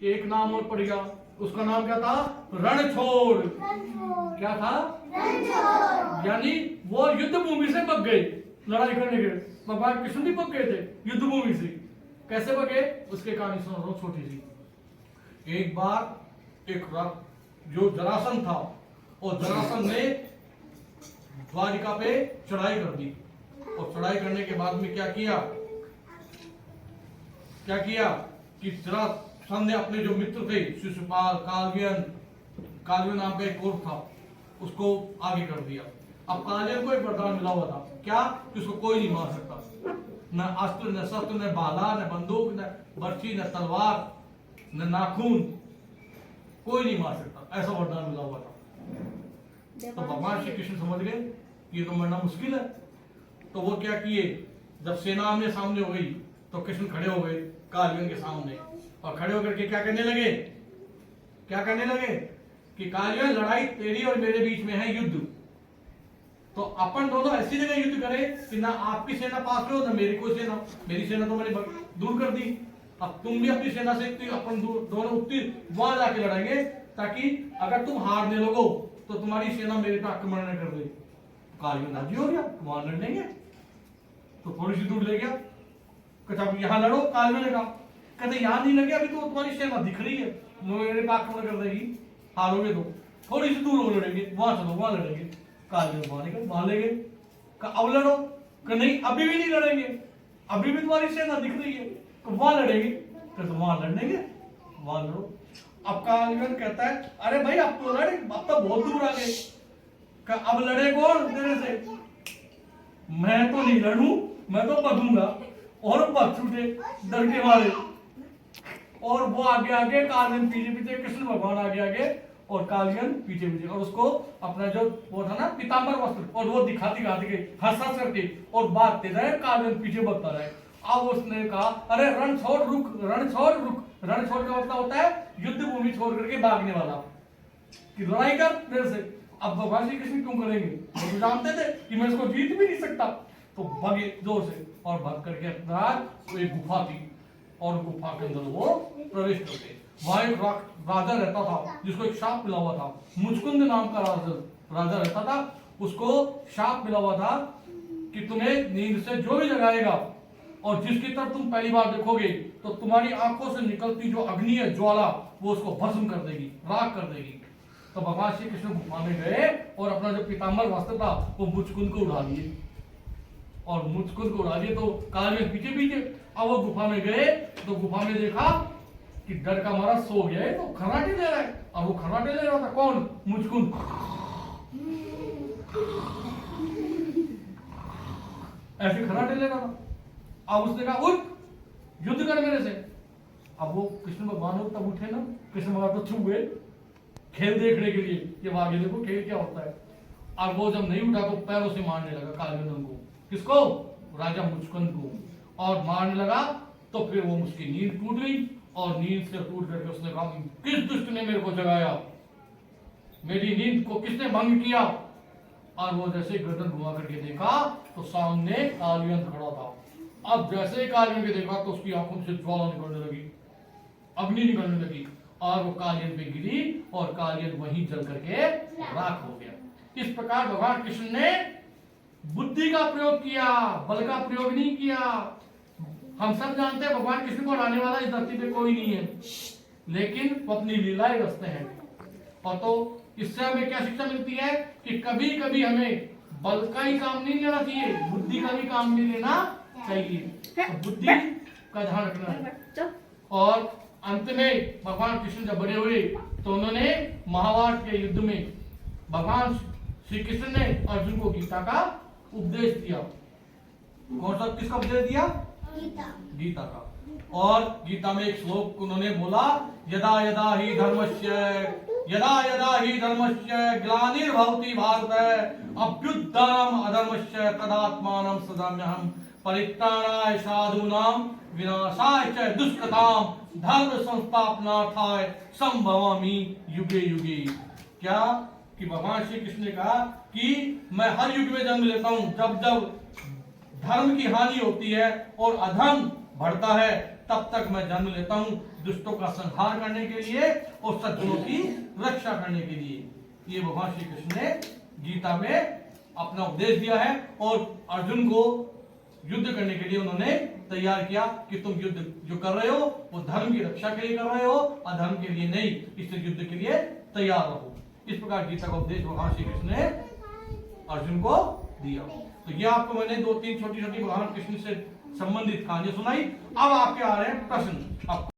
एक नाम और पड़ गया, उसका नाम क्या था? रणछोड़। क्या था? यानी वो युद्ध भूमि से भाग गए लड़ाई करने के। भगवान कृष्ण भी भाग गए थे युद्ध भूमि से। कैसे भागे? उसके कहानी सुन रहा हूं छोटी सी। एक बार एक जो जरासंध था, और जरासंध ने द्वारिका पे चढ़ाई कर दी, और चढ़ाई करने के बाद में क्या किया कि जरासंध ने अपने जो मित्र थे शिशुपाल, कालव्यन नाम का एक और था, उसको आगे कर दिया। अब कालव्यन को एक वरदान मिला हुआ था, क्या? कि उसको कोई नहीं मार सकता, न अस्त्र, न शस्त्र, न भाला, न बंदूक, न बर्छी, न तलवार, न नाखून, कोई नहीं मार सकता, ऐसा वरदान मिला हुआ था। तो भगवान श्री कृष्ण समझ गए कि ये तो मरना मुश्किल है। तो वो क्या किए, जब सेना आमने सामने हो गई तो कृष्ण खड़े हो गए कालव्यन के सामने, और खड़े होकर के क्या करने लगे कि कालव्यन, लड़ाई तेरी और मेरे बीच में है, युद्ध। तो अपन दोनों ऐसी जगह युद्ध करें कि ना आपकी सेना पास में हो, ना मेरी कोई सेना। मेरी सेना तो मैंने दूर कर दी, अब तुम भी अपनी सेना से अपन दोनों उतनी वहां जाके लड़ेंगे, ताकि अगर तुम हारने लगो तो तुम्हारी सेना मेरे पे आक्रमण न कर दे। कालव्यन राजी हो गया, वहां लड़ लेंगे। तो थोड़ी सी दूर ले गया, कहता यहाँ लड़ो। कालव्यन ने कहा, कहते यहाँ नहीं लगे, अभी तो तुम्हारी सेना दिख रही है, मेरे पे आक्रमण कर देगी, हारोगे तो थोड़ी सी दूर हो लड़ेंगे, वहां चलो, वहां लड़ेंगे। कालव्यन वहां ले गए, अब लड़ो। नहीं, अभी भी नहीं लड़ेंगे, अभी भी तुम्हारी सेना दिख रही है, तो वहां लड़ेंगे। तो वहां लड़ेंगे, वहां लड़ो। अब कालव्यन कहता है, अरे भाई अब तो लड़े, अब तो बहुत दूर आ गए, अब लड़े कौन तेरे से? मैं तो नहीं लड़ू, मैं तो बधूंगा। और बच छूटे डर के मारे, और वो आगे आगे, कालव्यन पीछे पीछे, कृष्ण भगवान आगे आगे और कालव्यन पीछे पीछे, और उसको अपना जो वो था ना पीतांबर वस्त्र, और वो दिखाते के हंस हंस करके और भागते रहे, कालव्यन पीछे बढ़ता रहे। अब उसने कहा, अरे रण छोड़ रुक, रण छोड़ रुक। रण छोड़ का मतलब होता है युद्ध भूमि छोड़ करके भागने वाला, कि लड़ाई कर मेरे से। अब भगवान श्री कृष्ण क्यों करेंगे, वो तो जानते थे कि मैं इसको जीत भी नहीं सकता। तो भागे जोर से, और भाग करके वो एक गुफा थी, और गुफा के अंदर वो प्रवेश करते। वहां एक राजा रहता था, जिसको एक शाप मिला हुआ था, मुचकुंद नाम का राजा रहता था। उसको शाप मिला हुआ था कि तुम्हें नींद से जो भी जगाएगा, और जिसकी तरफ तुम पहली बार देखोगे, तो तुम्हारी आंखों से निकलती जो अग्नि है, ज्वाला, वो उसको भस्म कर देगी, राख कर देगी। तो भगवान श्री कृष्ण गुफा में गए, और अपना जो पीतांबर वस्त्र था वो मुचकुंद को उड़ा दिए, और मुचकुंद को उड़ा दिए। तो कालव्यन पीछे पीछे। अब वो गुफा में गए, तो गुफा में देखा कि डर का मारा सो गया है, तो खर्राटे ले रहा है। अब वो खर्राटे ले रहा था, कौन? मुचकुंद। ऐसे खर्राटे ले रहा था। अब उसने कहा, उठ, युद्ध कर मेरे से। अब वो कृष्ण भगवान तब उठे ना, कृष्ण भगवान तो छुप गए खेल देखने के लिए, कि आगे देखो खेल क्या होता है। और वो जब नहीं उठा तो पैरों से मारने लगा कालव्यन को। किसको? राजा मुचकुंद को। और मारने लगा, तो फिर वो उसकी नींद टूट गई, और नींद से टूट करके उसने कहा, किस दुष्ट ने मेरे को जगाया, मेरी नींद को किसने भंग किया? और वो जैसे गर्दन घुमा करके देखा, तो सामने कालव्यन खड़ा था। अब जैसे कालव्यन के देखा, तो उसकी आंखों से ज्वाला निकलने लगी, अग्नि निकलने लगी, और वो कालव्यन पे गिरी, और कालव्यन वहीं जल करके राख हो गया। इस प्रकार भगवान कृष्ण ने बुद्धि का प्रयोग किया, बल का प्रयोग नहीं किया। हम सब जानते हैं भगवान कृष्ण को हराने वाला इस धरती पे कोई नहीं है, लेकिन वो अपनी लीलाएं रचते हैं। और तो इससे हमें क्या शिक्षा मिलती है कि कभी कभी हमें बल का ही काम नहीं लेना चाहिए, बुद्धि का भी काम नहीं लेना चाहिए। बुद्धि का ध्यान रखना है। और अंत में भगवान कृष्ण जब बड़े हुए, तो उन्होंने महाभारत के युद्ध में भगवान श्री कृष्ण ने अर्जुन को गीता का उपदेश दिया। कौन सा, किसका उपदेश दिया? गीता का। और गीता में एक श्लोक उन्होंने बोला, यदा यदा ही धर्मस्य ग्लानिर्भवति भारत अभ्युत्थानम् अधर्मस्य तदात्मानं सदाम्यहम् परित्राणाय साधूनां विनाशाय च दुष्कृतां धर्म संस्थापनार्थाय संभवामि युगे युगे। क्या कि भगवान श्री कृष्ण ने कहा कि मैं हर युग में जन्म लेता हूं, जब जब धर्म की हानि होती है और अधर्म बढ़ता है, तब तक मैं जन्म लेता हूं दुष्टों का संहार करने के लिए और सज्जनों की रक्षा करने के लिए। ये भगवान श्री कृष्ण ने गीता में अपना उपदेश दिया है और अर्जुन को युद्ध करने के लिए उन्होंने तैयार किया कि तुम युद्ध जो कर रहे हो वो धर्म की रक्षा के लिए कर रहे हो, अधर्म के लिए नहीं, इससे युद्ध के लिए तैयार रहो। इस प्रकार गीता का उपदेश भगवान श्री कृष्ण ने अर्जुन को दिया। तो ये आपको मैंने 2-3 छोटी छोटी भगवान कृष्ण से संबंधित कहानियां सुनाई। अब आपके आ रहे हैं प्रश्न।